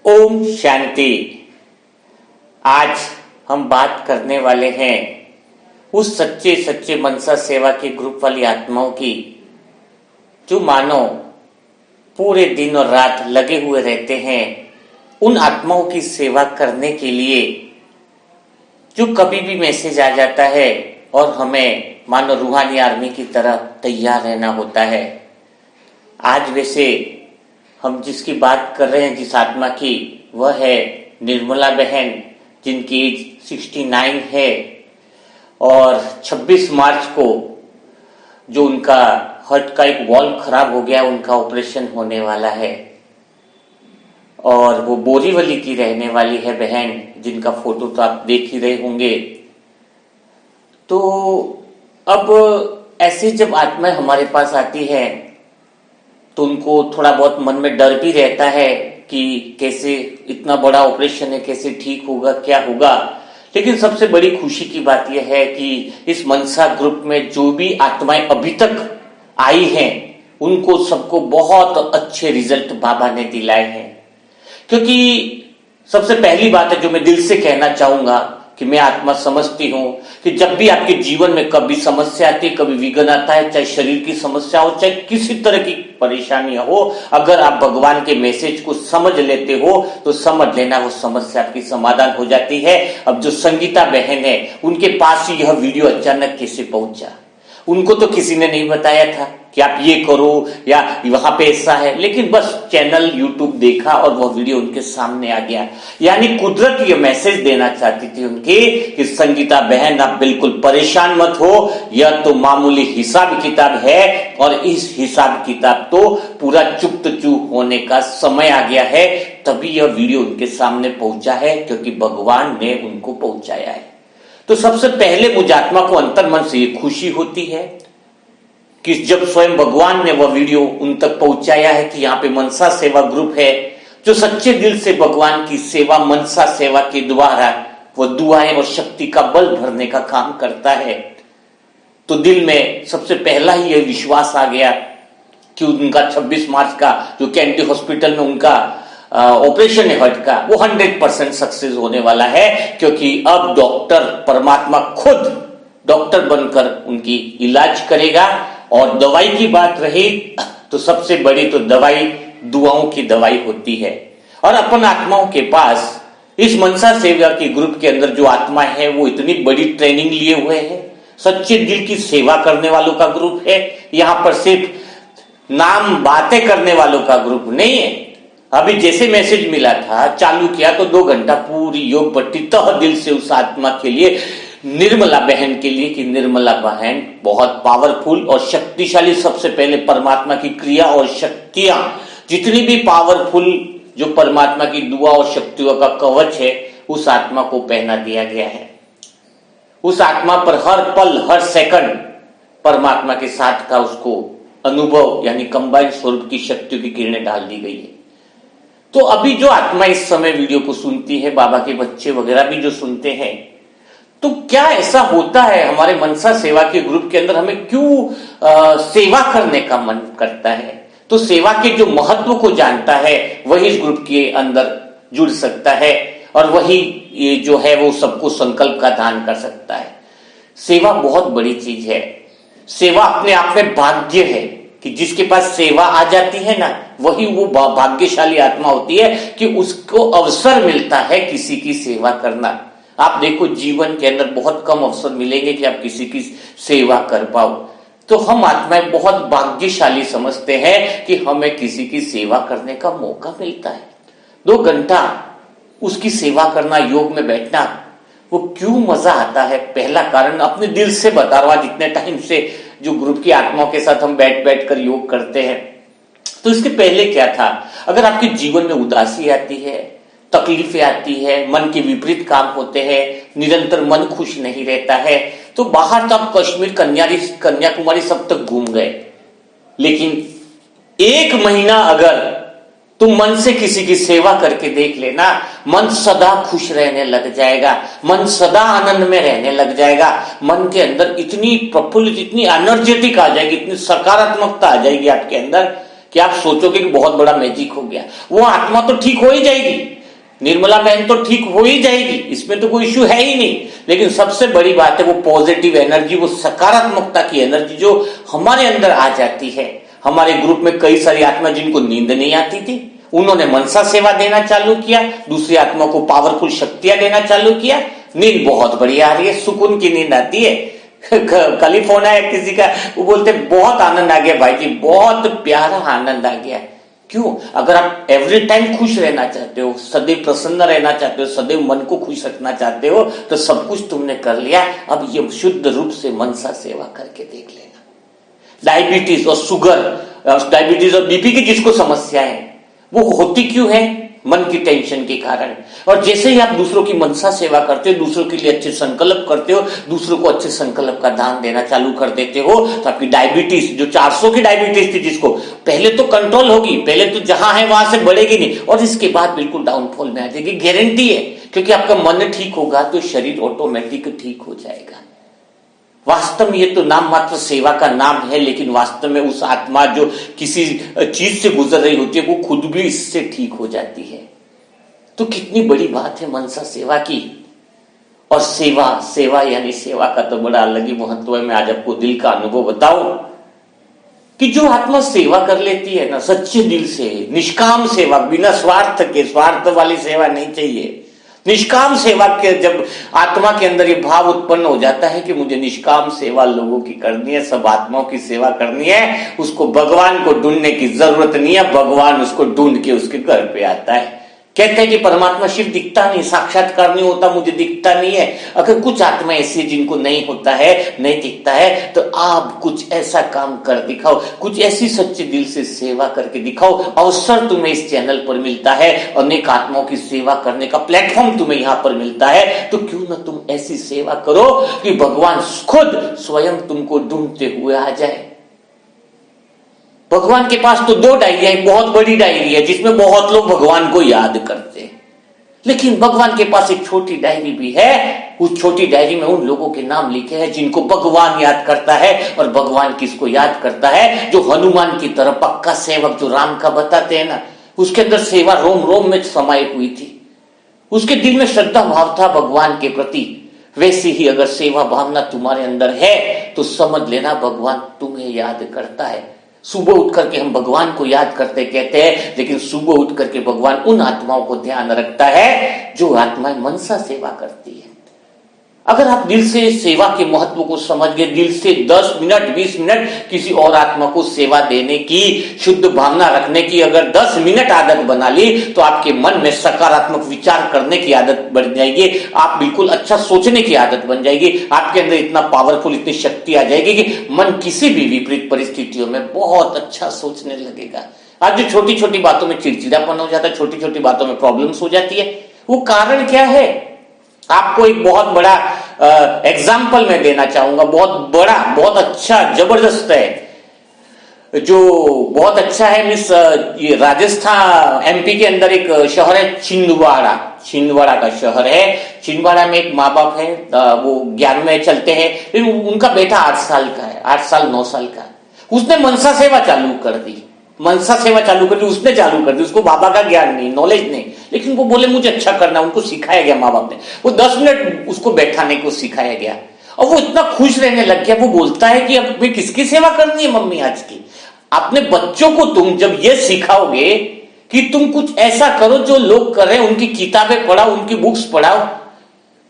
ओम शांति। आज हम बात करने वाले हैं उस सच्चे सच्चे मनसा सेवा के ग्रुप वाली आत्माओं की, जो मानो पूरे दिन और रात लगे हुए रहते हैं उन आत्माओं की सेवा करने के लिए। जो कभी भी मैसेज आ जाता है और हमें मानो रूहानी आर्मी की तरह तैयार रहना होता है। आज वैसे हम जिसकी बात कर रहे हैं, जिस आत्मा की, वह है निर्मला बहन, जिनकी एज 69 है और 26 मार्च को जो उनका हार्ट का एक वॉल्व खराब हो गया, उनका ऑपरेशन होने वाला है। और वो बोरीवली की रहने वाली है बहन, जिनका फोटो तो आप देख ही रहे होंगे। तो अब ऐसे जब आत्माएं हमारे पास आती है तो उनको थोड़ा बहुत मन में डर भी रहता है कि कैसे इतना बड़ा ऑपरेशन है, कैसे ठीक होगा, क्या होगा। लेकिन सबसे बड़ी खुशी की बात यह है कि इस मनसा ग्रुप में जो भी आत्माएं अभी तक आई हैं, उनको सबको बहुत अच्छे रिजल्ट बाबा ने दिलाए हैं। क्योंकि सबसे पहली बात है जो मैं दिल से कहना चाहूंगा कि मैं आत्मा समझती हूं कि जब भी आपके जीवन में कभी समस्या आती है, कभी विघ्न आता है, चाहे शरीर की समस्या हो, चाहे किसी तरह की परेशानियां हो, अगर आप भगवान के मैसेज को समझ लेते हो तो समझ लेना वो समस्या आपकी समाधान हो जाती है। अब जो संगीता बहन है, उनके पास यह वीडियो अचानक कैसे पहुंचा? उनको तो किसी ने नहीं बताया था कि आप ये करो या वहां पे ऐसा है, लेकिन बस चैनल यूट्यूब देखा और वह वीडियो उनके सामने आ गया। यानी कुदरत ये मैसेज देना चाहती थी उनके कि संगीता बहन, आप बिल्कुल परेशान मत हो, यह तो मामूली हिसाब किताब है और इस हिसाब किताब तो पूरा चुप चूप होने का समय आ गया है। तभी यह वीडियो उनके सामने पहुंचा है, क्योंकि भगवान ने उनको पहुंचाया है। तो सबसे पहले मुझ आत्मा को अंतर्मन से ये खुशी होती है कि जब स्वयं भगवान ने वह वीडियो उन तक पहुंचाया है कि यहाँ पे मनसा सेवा ग्रुप है, जो सच्चे दिल से भगवान की सेवा, मनसा सेवा के द्वारा वह दुआएं और शक्ति का बल भरने का काम करता है। तो दिल में सबसे पहला ही यह विश्वास आ गया कि उनका 26 मार्च का जो कैंटी हॉस्पिटल में उनका ऑपरेशन है हार्ट का, वो 100% सक्सेस होने वाला है। क्योंकि अब डॉक्टर परमात्मा खुद डॉक्टर बनकर उनकी इलाज करेगा। और दवाई की बात रही तो सबसे बड़ी तो दवाई दुआओं की दवाई होती है। और अपन आत्माओं के पास इस मनसा सेवा के ग्रुप के अंदर जो आत्मा है, वो इतनी बड़ी ट्रेनिंग लिए हुए हैं, सच्चे दिल की सेवा करने वालों का ग्रुप है। यहां पर सिर्फ नाम बातें करने वालों का ग्रुप नहीं है। अभी जैसे मैसेज मिला था, चालू किया तो 2 घंटा पूरी योग पट्टी तह दिल से उस आत्मा के लिए, निर्मला बहन के लिए, कि निर्मला बहन बहुत पावरफुल और शक्तिशाली। सबसे पहले परमात्मा की क्रिया और शक्तियां, जितनी भी पावरफुल जो परमात्मा की दुआ और शक्तियों का कवच है, उस आत्मा को पहना दिया गया है। उस आत्मा पर हर पल हर सेकंड परमात्मा के साथ का उसको अनुभव, यानी कंबाइंड स्वरूप की शक्तियों की किरणें डाल दी गई है। तो अभी जो आत्मा इस समय वीडियो को सुनती है, बाबा के बच्चे वगैरह भी जो सुनते हैं, तो क्या ऐसा होता है हमारे मनसा सेवा के ग्रुप के अंदर, हमें क्यों सेवा करने का मन करता है? तो सेवा के जो महत्व को जानता है वही इस ग्रुप के अंदर जुड़ सकता है और वही ये जो है वो सबको संकल्प का दान कर सकता है। सेवा बहुत बड़ी चीज है। सेवा अपने आप में भाग्य है कि जिसके पास सेवा आ जाती है ना, वही वो भाग्यशाली आत्मा होती है कि उसको अवसर मिलता है किसी की सेवा करना। आप देखो, जीवन के अंदर बहुत कम अवसर मिलेंगे कि आप किसी की सेवा कर पाओ। तो हम आत्माएं बहुत भाग्यशाली समझते हैं कि हमें किसी की सेवा करने का मौका मिलता है। 2 घंटा उसकी सेवा करना, योग में बैठना, वो क्यों मजा आता है? पहला कारण अपने दिल से बता रहा हूं। जितने टाइम से जो ग्रुप की आत्माओं के साथ हम बैठ बैठ कर योग करते हैं, तो इसके पहले क्या था? अगर आपके जीवन में उदासी आती है, तकलीफें आती है, मन के विपरीत काम होते हैं, निरंतर मन खुश नहीं रहता है, तो बाहर तक कश्मीर, कन्याकुमारी सब तक घूम गए। लेकिन 1 महीना अगर तुम मन से किसी की सेवा करके देख लेना, मन सदा खुश रहने लग जाएगा, मन सदा आनंद में रहने लग जाएगा। मन के अंदर इतनी प्रफुल्लित, इतनी एनर्जेटिक आ जाएगी, इतनी सकारात्मकता आ जाएगी आपके अंदर कि आप सोचोगे कि बहुत बड़ा मैजिक हो गया। वो आत्मा तो ठीक हो ही जाएगी, निर्मला बहन तो ठीक हो ही जाएगी, इसमें तो कोई इश्यू है ही नहीं। लेकिन सबसे बड़ी बात है वो पॉजिटिव एनर्जी, वो सकारात्मकता की एनर्जी जो हमारे अंदर आ जाती है। हमारे ग्रुप में कई सारी आत्मा जिनको नींद नहीं आती थी, उन्होंने मनसा सेवा देना चालू किया, दूसरी आत्मा को पावरफुल शक्तियां देना चालू किया, नींद बहुत बढ़िया आ रही है, सुकून की नींद आती है। कल ही फोन आया किसी का, वो बोलते बहुत आनंद आ गया भाई जी, बहुत प्यारा आनंद आ गया। क्यों? अगर आप एवरी टाइम खुश रहना चाहते हो, सदैव प्रसन्न रहना चाहते हो, सदैव मन को खुश रखना चाहते हो, तो सब कुछ तुमने कर लिया। अब ये शुद्ध रूप से मनसा सेवा करके देख लेना। डायबिटीज और शुगर, डायबिटीज और बीपी की जिसको समस्या है, वो होती क्यों है? मन की टेंशन के कारण। और जैसे ही आप दूसरों की मनसा सेवा करते हो, दूसरों के लिए अच्छे संकल्प करते हो, दूसरों को अच्छे संकल्प का दान देना चालू कर देते हो, तो आपकी डायबिटीज, जो 400 की डायबिटीज थी जिसको, पहले तो कंट्रोल होगी, पहले तो जहां है वहां से बढ़ेगी नहीं, और इसके बाद बिल्कुल डाउनफॉल में आ जाएगी, गारंटी है। क्योंकि आपका मन ठीक होगा तो शरीर ऑटोमेटिक ठीक हो जाएगा। वास्तव में ये तो नाम मात्र सेवा का नाम है, लेकिन वास्तव में उस आत्मा जो किसी चीज से गुजर रही होती है, वो खुद भी इससे ठीक हो जाती है। तो कितनी बड़ी बात है मनसा सेवा की। और सेवा यानी सेवा का तो बड़ा अलग ही महत्व है। मैं आज आपको दिल का अनुभव बताऊं कि जो आत्मा सेवा कर लेती है ना सच्चे दिल से, निष्काम सेवा, बिना स्वार्थ के, स्वार्थ वाली सेवा नहीं चाहिए, निष्काम सेवा के जब आत्मा के अंदर ये भाव उत्पन्न हो जाता है कि मुझे निष्काम सेवा लोगों की करनी है, सब आत्माओं की सेवा करनी है, उसको भगवान को ढूंढने की जरूरत नहीं है, भगवान उसको ढूंढ के उसके घर पे आता है। कहते हैं कि परमात्मा शिव दिखता नहीं, साक्षात्कार नहीं होता, मुझे दिखता नहीं है। अगर कुछ आत्मा ऐसी जिनको नहीं होता है, नहीं दिखता है, तो आप कुछ ऐसा काम कर दिखाओ, कुछ ऐसी सच्चे दिल से सेवा करके दिखाओ। अवसर तुम्हें इस चैनल पर मिलता है, अनेक आत्माओं की सेवा करने का प्लेटफॉर्म तुम्हें यहां पर मिलता है, तो क्यों ना तुम ऐसी सेवा करो कि भगवान खुद स्वयं तुमको ढूंढते हुए आ जाए। भगवान के पास तो 2 डायरियां, एक बहुत बड़ी डायरी है जिसमें बहुत लोग भगवान को याद करते हैं, लेकिन भगवान के पास एक छोटी डायरी भी है। उस छोटी डायरी में उन लोगों के नाम लिखे हैं जिनको भगवान याद करता है। और भगवान किसको याद करता है? जो हनुमान की तरह पक्का सेवक, जो राम का बताते हैं ना, उसके अंदर सेवा रोम रोम में समाई हुई थी, उसके दिल में श्रद्धा भाव था भगवान के प्रति। वैसे ही अगर सेवा भावना तुम्हारे अंदर है तो समझ लेना भगवान तुम्हें याद करता है। सुबह उठ करके हम भगवान को याद करते कहते हैं, लेकिन सुबह उठ करके भगवान उन आत्माओं को ध्यान रखता है जो आत्माएं मनसा सेवा करती है। अगर आप दिल से सेवा के महत्व को समझ गए, दिल से 10 मिनट 20 मिनट किसी और आत्मा को सेवा देने की, शुद्ध भावना रखने की अगर 10 मिनट आदत बना ली, तो आपके मन में सकारात्मक विचार करने की आदत बढ़ जाएगी, आप बिल्कुल अच्छा सोचने की आदत बन जाएगी, आपके अंदर इतना पावरफुल, इतनी शक्ति आ जाएगी कि मन किसी भी विपरीत परिस्थितियों में बहुत अच्छा सोचने लगेगा। आज जो छोटी छोटी बातों में चिड़चिड़ापन हो जाता है, छोटी छोटी बातों में प्रॉब्लम्स हो जाती है, वो कारण क्या है? आपको एक बहुत बड़ा एग्जाम्पल मैं देना चाहूंगा, बहुत बड़ा, बहुत अच्छा, जबरदस्त है, जो बहुत अच्छा है। मिस ये राजस्थान एमपी के अंदर एक शहर है छिंदवाड़ा का शहर है। छिंदवाड़ा में एक माँ बाप है, वो 11वें चलते हैं, लेकिन उनका बेटा 8 साल का है, 8 साल 9 साल का। उसने मनसा सेवा चालू कर दी, उसने चालू कर दी। उसको बाबा का ज्ञान नहीं, नॉलेज नहीं, लेकिन वो बोले मुझे अच्छा करना, उनको सिखाया गया माँ बाप ने। वो 10 मिनट उसको बैठाने को सिखाया गया और वो इतना खुश रहने लग गया। वो बोलता है कि अब मैं किसकी सेवा करनी है मम्मी आज की? अपने बच्चों को तुम जब ये सिखाओगे कि तुम कुछ ऐसा करो जो लोग कर रहे हैं, उनकी किताबें पढ़ाओ, उनकी बुक्स पढ़ाओ।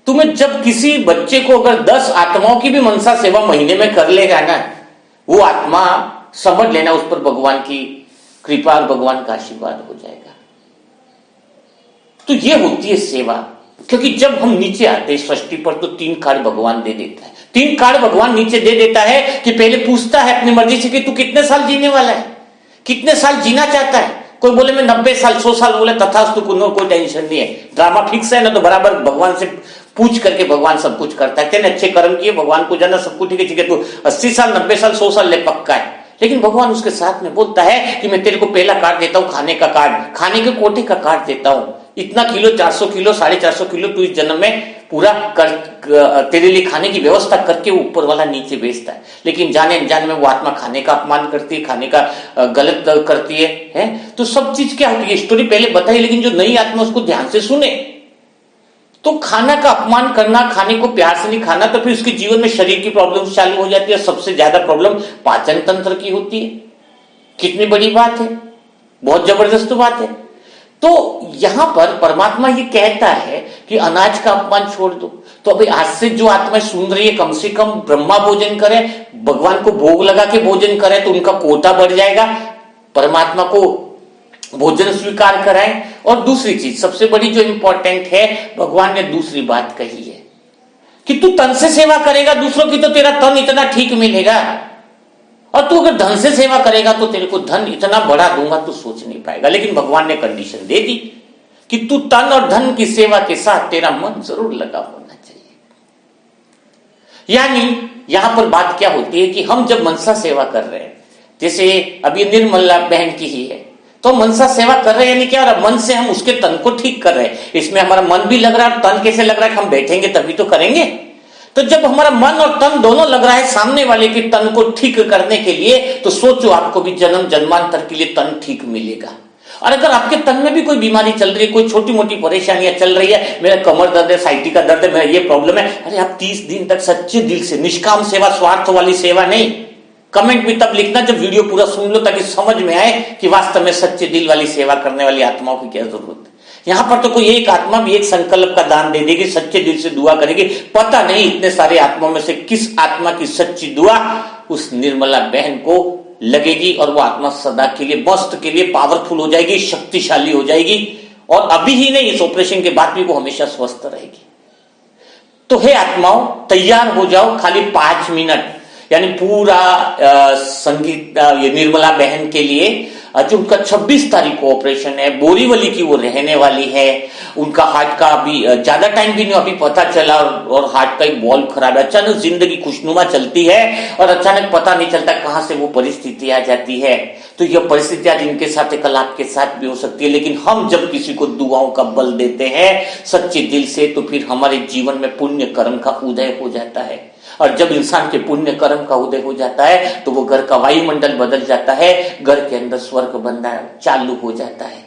तुम्हें जब किसी बच्चे को अगर 10 आत्माओं की भी मनसा सेवा महीने में कर लेगा ना, वो आत्मा समझ लेना उस पर भगवान की कृपा और भगवान का आशीर्वाद हो जाएगा। तो ये होती है सेवा। क्योंकि जब हम नीचे आते हैं सृष्टि पर, तो 3 कार्ड भगवान दे देता है। 3 कार्ड भगवान नीचे दे देता है कि पहले पूछता है अपनी मर्जी से कि तू कितने साल जीने वाला है, कितने साल जीना चाहता है। कोई बोले मैं 90 साल 100 साल, बोले तथास्तु, कोई टेंशन नहीं है, ड्रामा फिक्स है ना, तो बराबर भगवान से पूछ करके भगवान सब कुछ करता है। तेने अच्छे कर्म किए, भगवान को जाना, सब कुछ ठीक है, तो 80 साल 90 साल 100 साल ले, पक्का है। लेकिन भगवान उसके साथ में बोलता है कि मैं तेरे को पहला कार्ड देता हूं, खाने का कार्ड, खाने के कोटे का कार्ड देता हूं, इतना किलो, 400 किलो, 450 किलो तू इस जन्म में पूरा तेरे लिए खाने की व्यवस्था करके ऊपर वाला नीचे भेजता है। लेकिन जाने अनजाने में वो आत्मा खाने का अपमान करती है, खाने का गलत करती है। तो सब चीज क्या होती है, स्टोरी पहले बताई, लेकिन जो नई आत्मा उसको ध्यान से सुने। तो खाना का अपमान करना, खाने को प्यार से नहीं खाना, तो फिर उसके जीवन में शरीर की प्रॉब्लम चालू हो जाती है। सबसे ज्यादा प्रॉब्लम पाचन तंत्र की होती है। कितनी बड़ी बात है, बहुत जबरदस्त बात है। तो यहां पर परमात्मा ये कहता है कि अनाज का अपमान छोड़ दो। तो अभी आज से जो आत्माएं सुन रही है, कम से कम ब्रह्मा भोजन करे, भगवान को भोग लगा के भोजन करे, तो उनका कोटा बढ़ जाएगा, परमात्मा को भोजन स्वीकार कराएं। और दूसरी चीज सबसे बड़ी जो इंपॉर्टेंट है, भगवान ने दूसरी बात कही है कि तू तन से सेवा करेगा दूसरों की, तो तेरा तन इतना ठीक मिलेगा, और तू अगर धन से सेवा करेगा तो तेरे को धन इतना बड़ा दूंगा तू सोच नहीं पाएगा। लेकिन भगवान ने कंडीशन दे दी कि तू तन और धन की सेवा के साथ तेरा मन जरूर लगा होना चाहिए। यानी यहां पर बात क्या होती है कि हम जब मनसा सेवा कर रहे हैं, जैसे अभी निर्मला बहन की ही है, तो मनसा सेवा कर रहे हैं, यानी क्या हो रहा है, मन से हम उसके तन को ठीक कर रहे हैं। इसमें हमारा मन भी लग रहा है, तन कैसे लग रहा है, हम बैठेंगे तभी तो करेंगे। तो जब हमारा मन और तन दोनों लग रहा है सामने वाले के तन को ठीक करने के लिए, तो सोचो आपको भी जन्म जन्मांतर के लिए तन ठीक मिलेगा। और अगर आपके तन में भी कोई बीमारी चल रही है, कोई छोटी मोटी परेशानियां चल रही है, मेरा कमर दर्द है, साइटी का दर्द है, मेरा ये प्रॉब्लम है, अरे आप 30 दिन तक सच्चे दिल से, निष्काम सेवा, स्वार्थ वाली सेवा नहीं, कमेंट भी तब लिखना जब वीडियो पूरा सुन लो, ताकि समझ में आए कि वास्तव में सच्चे दिल वाली सेवा करने वाली आत्माओं की क्या जरूरत है। यहां पर तो कोई एक आत्मा भी एक संकल्प का दान दे देगी, सच्चे दिल से दुआ करेगी, पता नहीं इतने सारे आत्माओं में से किस आत्मा की सच्ची दुआ उस निर्मला बहन को लगेगी, और वो आत्मा सदा के लिए, मस्त के लिए पावरफुल हो जाएगी, शक्तिशाली हो जाएगी, और अभी ही नहीं, इस ऑपरेशन के बाद भी वो हमेशा स्वस्थ रहेगी। तो हे आत्माओं, तैयार हो जाओ, खाली 5 मिनट, यानी पूरा संगीत ये निर्मला बहन के लिए जो उनका 26 तारीख को ऑपरेशन है, बोरीवली की वो रहने वाली है। उनका हार्ट का अभी ज्यादा टाइम भी नहीं, अभी पता चला, और हार्ट का एक बॉल्व खराब है। अचानक जिंदगी खुशनुमा चलती है और अचानक पता नहीं चलता कहां से वो परिस्थिति आ जाती है। तो यह परिस्थिति आज इनके साथ है, कल आपके साथ भी हो सकती है। लेकिन हम जब किसी को दुआओं का बल देते हैं सच्चे दिल से, तो फिर हमारे जीवन में पुण्य कर्म का उदय हो जाता है। और जब इंसान के पुण्य कर्म का उदय हो जाता है, तो वो घर का वायुमंडल बदल जाता है, घर के अंदर स्वर्ग बनना चालू हो जाता है।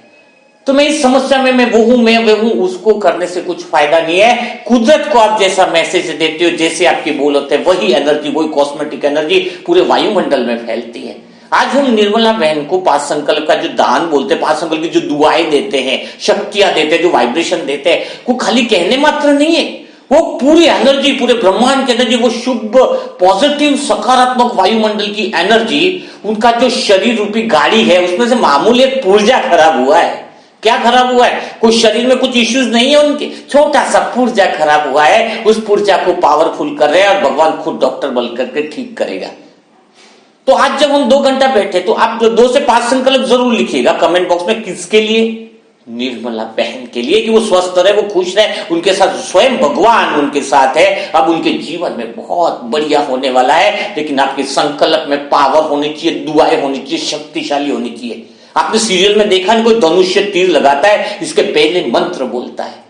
तो मैं इस समस्या में मैं वो हूं, उसको करने से कुछ फायदा नहीं है। कुदरत को आप जैसा मैसेज देते हो, जैसे आपके बोल होते हैं, वही एनर्जी, वही कॉस्मेटिक एनर्जी पूरे वायुमंडल में फैलती है। आज हम निर्मला बहन को 5 संकल्प का जो दान बोलते हैं, 5 संकल्प की जो दुआएं देते हैं, शक्तियां देते हैं, जो वाइब्रेशन देते हैं, वो खाली कहने मात्र नहीं है, वो पूरी एनर्जी, पूरे ब्रह्मांड की एनर्जी, वो शुभ पॉजिटिव सकारात्मक वायुमंडल की एनर्जी, उनका जो शरीर रूपी गाड़ी है, उसमें से मामूली एक पुर्जा खराब हुआ है। क्या खराब हुआ है? कोई शरीर में कुछ इश्यूज नहीं है उनके, छोटा सा पुर्जा खराब हुआ है, उस पुर्जा को पावरफुल कर रहे हैं, और भगवान खुद डॉक्टर बन करके ठीक करेगा। तो आज जब हम 2 घंटा बैठे, तो आप 2 से 5 संकल्प जरूर लिखिएगा कमेंट बॉक्स में। किसके लिए? निर्मला बहन के लिए, कि वो स्वस्थ रहे, वो खुश रहे, उनके साथ स्वयं भगवान उनके साथ है। अब उनके जीवन में बहुत बढ़िया होने वाला है। लेकिन आपके संकल्प में पावर होनी चाहिए, दुआएं होनी चाहिए, शक्तिशाली होनी चाहिए। आपने सीरियल में देखा नहीं, कोई धनुष से तीर लगाता है, इसके पहले मंत्र बोलता है,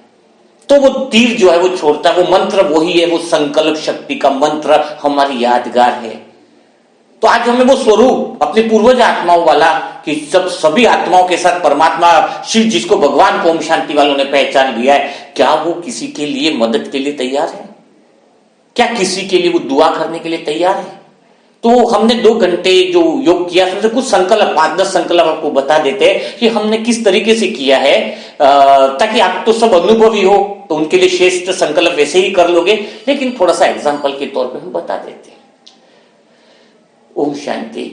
तो वो तीर जो है वो छोड़ता है। वो मंत्र वही है, वो संकल्प शक्ति का मंत्र हमारी यादगार है। तो आज हमें वो स्वरूप अपने पूर्वज आत्माओं वाला, कि सब सभी आत्माओं के साथ परमात्मा शिव, जिसको भगवान को ओम शांति वालों ने पहचान लिया है, क्या वो किसी के लिए मदद के लिए तैयार है? क्या किसी के लिए वो दुआ करने के लिए तैयार है? तो हमने 2 घंटे जो योग किया, उसमें से कुछ संकल्प, 5-10 संकल्प आपको बता देते हैं कि हमने किस तरीके से किया है, ताकि आप तो सब अनुभवी हो, तो उनके लिए श्रेष्ठ संकल्प वैसे ही कर लोगे। लेकिन थोड़ा सा एग्जाम्पल के तौर पर हम बता देते हैं। ओम शांति।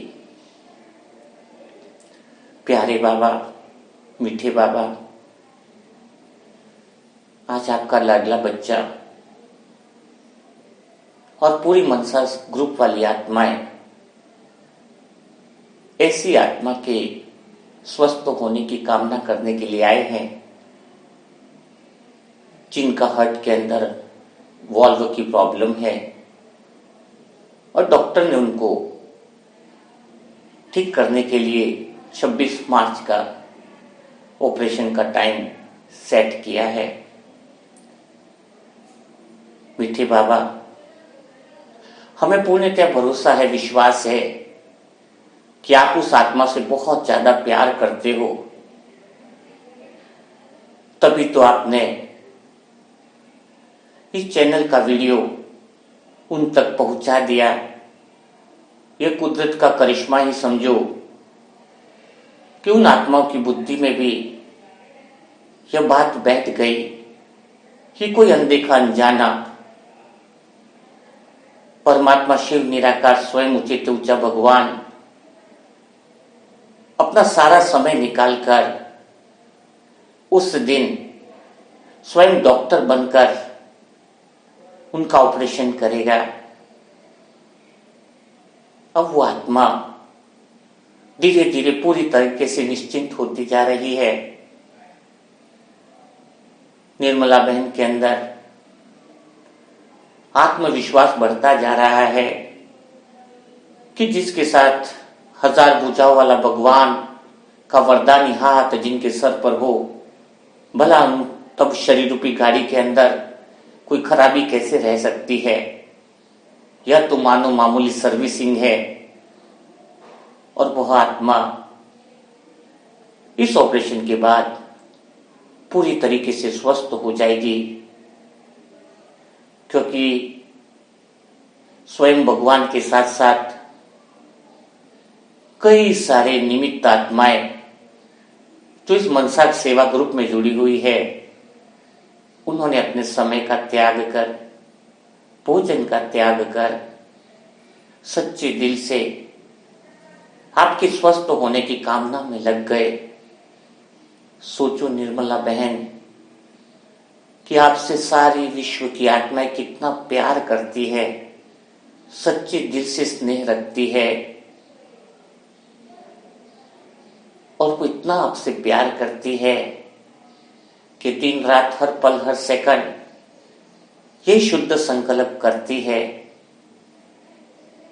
प्यारे बाबा, मीठे बाबा, आज आपका लाडला बच्चा और पूरी मनसा ग्रुप वाली आत्माएं ऐसी आत्मा के स्वस्थ होने की कामना करने के लिए आए हैं, जिनका हार्ट के अंदर वॉल्व की प्रॉब्लम है, और डॉक्टर ने उनको ठीक करने के लिए 26 मार्च का ऑपरेशन का टाइम सेट किया है। मीठे बाबा, हमें पूर्णतः भरोसा है, विश्वास है कि आप उस आत्मा से बहुत ज्यादा प्यार करते हो, तभी तो आपने इस चैनल का वीडियो उन तक पहुंचा दिया। यह कुदरत का करिश्मा ही समझो कि उन आत्माओं की बुद्धि में भी यह बात बैठ गई कि कोई अनदेखा अनजाना परमात्मा शिव निराकार स्वयं उचित ऊंचा भगवान अपना सारा समय निकालकर उस दिन स्वयं डॉक्टर बनकर उनका ऑपरेशन करेगा। अब वो आत्मा धीरे धीरे पूरी तरीके से निश्चिंत होती जा रही है। निर्मला बहन के अंदर आत्मविश्वास बढ़ता जा रहा है कि जिसके साथ 1000 भुजाओं वाला भगवान का वरदानी हाथ जिनके सर पर हो, भला तब शरीर रूपी गाड़ी के अंदर कोई खराबी कैसे रह सकती है। यह तो मानो मामूली सर्विसिंग है। और वह आत्मा इस ऑपरेशन के बाद पूरी तरीके से स्वस्थ हो जाएगी, क्योंकि स्वयं भगवान के साथ साथ कई सारे निमित्त आत्माएं जो इस मनसा सेवा ग्रुप में जुड़ी हुई है, उन्होंने अपने समय का त्याग कर, भोजन का त्याग कर, सच्चे दिल से आपके स्वस्थ होने की कामना में लग गए। सोचो निर्मला बहन कि आपसे सारी विश्व की आत्माएं कितना प्यार करती है, सच्चे दिल से स्नेह रखती है, और वो इतना आपसे प्यार करती है कि दिन रात हर पल हर सेकंड ये शुद्ध संकल्प करती है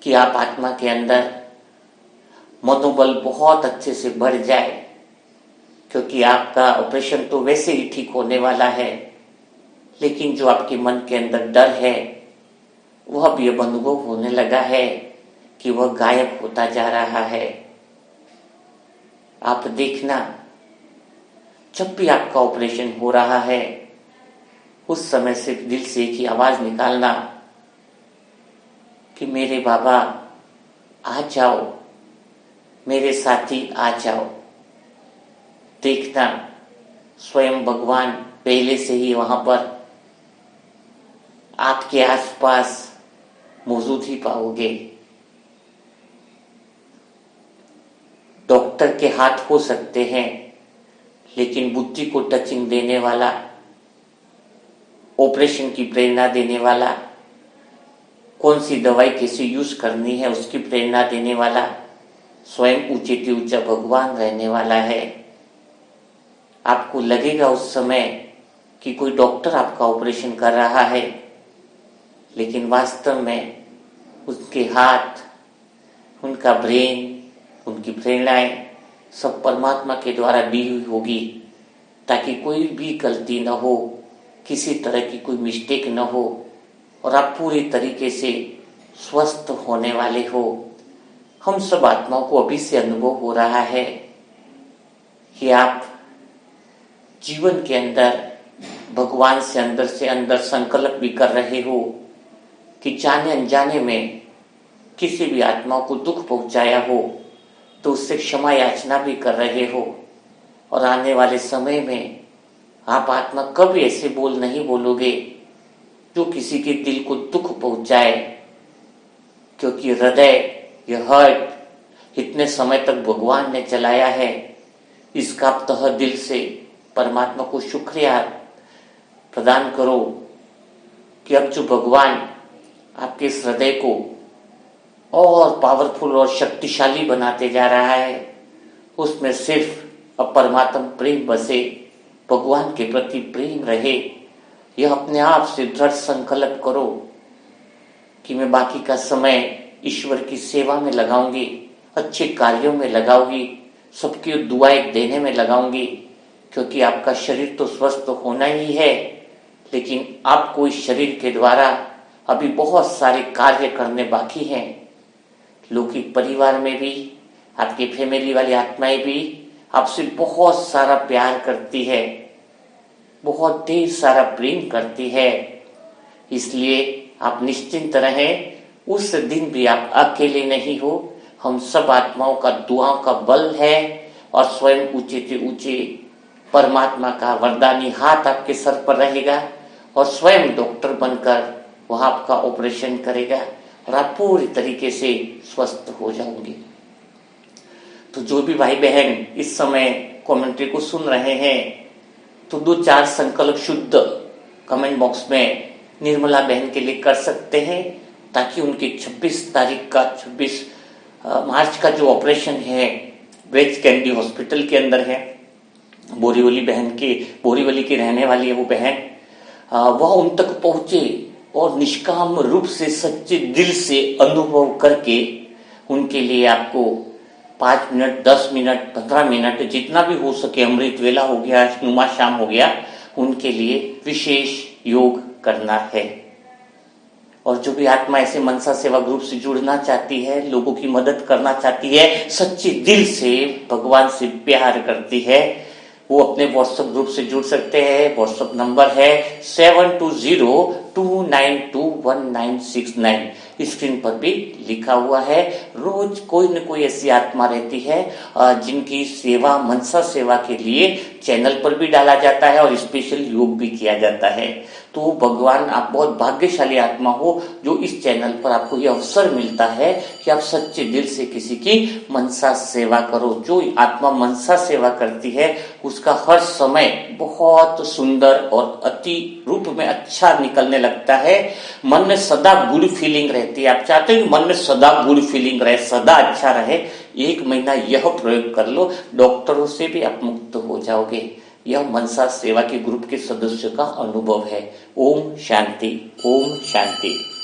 कि आप आत्मा के अंदर मनोबल बहुत अच्छे से बढ़ जाए, क्योंकि आपका ऑपरेशन तो वैसे ही ठीक होने वाला है, लेकिन जो आपके मन के अंदर डर है वह भी अब अनुभव होने लगा है कि वह गायब होता जा रहा है। आप देखना, जब भी आपका ऑपरेशन हो रहा है उस समय से दिल से एक ही आवाज निकालना कि मेरे बाबा आ जाओ, मेरे साथी आ जाओ। देखना स्वयं भगवान पहले से ही वहां पर आपके आसपास मौजूद ही पाओगे। डॉक्टर के हाथ हो सकते हैं, लेकिन बुद्धि को टचिंग देने वाला, ऑपरेशन की प्रेरणा देने वाला, कौन सी दवाई कैसे यूज करनी है उसकी प्रेरणा देने वाला स्वयं ऊंचे से ऊंचा भगवान रहने वाला है। आपको लगेगा उस समय कि कोई डॉक्टर आपका ऑपरेशन कर रहा है, लेकिन वास्तव में उसके हाथ, उनका ब्रेन, उनकी प्रेरणाएं सब परमात्मा के द्वारा दी हुई होगी, ताकि कोई भी गलती न हो, किसी तरह की कोई मिस्टेक न हो, और आप पूरी तरीके से स्वस्थ होने वाले हो। हम सब आत्माओं को अभी से अनुभव हो रहा है कि आप जीवन के अंदर भगवान से अंदर संकल्प भी कर रहे हो कि जाने अनजाने में किसी भी आत्मा को दुख पहुंचाया हो तो उससे क्षमा याचना भी कर रहे हो, और आने वाले समय में आप आत्मा कभी ऐसे बोल नहीं बोलोगे जो किसी के दिल को दुख पहुंचाए, क्योंकि हृदय, यह हर्ट इतने समय तक भगवान ने चलाया है। इसका आप तह दिल से परमात्मा को शुक्रिया प्रदान करो कि अब जो भगवान आपके इस हृदय को और पावरफुल और शक्तिशाली बनाते जा रहा है, उसमें सिर्फ अब परमात्मा प्रेम बसे, भगवान के प्रति प्रेम रहे। यह अपने आप से दृढ़ संकल्प करो कि मैं बाकी का समय ईश्वर की सेवा में लगाऊंगी, अच्छे कार्यों में लगाऊंगी, सबकी दुआएं देने में लगाऊंगी, क्योंकि आपका शरीर तो स्वस्थ होना ही है, लेकिन आपको इस शरीर के द्वारा अभी बहुत सारे कार्य करने बाकी हैं। लौकिक परिवार में भी आपकी फैमिली वाली आत्माएं भी आपसे बहुत सारा प्यार करती है, बहुत ढेर सारा प्रेम करती है। इसलिए आप निश्चिंत रहें, उस दिन भी आप अकेले नहीं हो। हम सब आत्माओं का दुआओं का बल है और स्वयं ऊंचे से ऊंचे परमात्मा का वरदानी हाथ आपके सर पर रहेगा और स्वयं डॉक्टर बनकर वह आपका ऑपरेशन करेगा और आप पूरी तरीके से स्वस्थ हो जाओगे। तो जो भी भाई बहन इस समय कमेंट्री को सुन रहे हैं, तो 2-4 संकल्प शुद्ध कमेंट बॉक्स में निर्मला बहन के लिए कर सकते हैं, ताकि उनकी 26 मार्च का जो ऑपरेशन है वेज कैंडी हॉस्पिटल के अंदर है, बोरीवली की रहने वाली है वो बहन, वह उन तक पहुंचे और निष्काम रूप से सच्चे दिल से अनुभव करके उनके लिए आपको 5 मिनट, 10 मिनट, 15 मिनट, जितना भी हो सके, अमृत वेला हो गया, नुमा शाम हो गया, उनके लिए विशेष योग करना है। और जो भी आत्मा ऐसे मनसा सेवा ग्रुप से जुड़ना चाहती है, लोगों की मदद करना चाहती है, सच्चे दिल से भगवान से प्यार करती है, वो अपने व्हाट्सएप ग्रुप से जुड़ सकते हैं। व्हाट्सएप नंबर है 7202921969। स्क्रीन पर भी लिखा हुआ है। रोज कोई न कोई ऐसी आत्मा रहती है जिनकी सेवा मनसा सेवा के लिए चैनल पर भी डाला जाता है और स्पेशल योग भी किया जाता है। तो भगवान, आप बहुत भाग्यशाली आत्मा हो जो इस चैनल पर आपको ये अवसर मिलता है कि आप सच्चे दिल से किसी की मनसा सेवा करो। जो आत्मा मनसा सेवा करती है उसका हर समय बहुत सुंदर और अति रूप में अच्छा निकलने लगता है। मन में सदा गुड फीलिंग रहती है। आप चाहते हो कि मन में सदा गुड फीलिंग रहे, सदा अच्छा रहे, 1 महीना यह प्रयोग कर लो, डॉक्टरों से भी आप मुक्त हो जाओगे। यह मनसा सेवा के ग्रुप के सदस्यों का अनुभव है। ओम शांति, ओम शांति।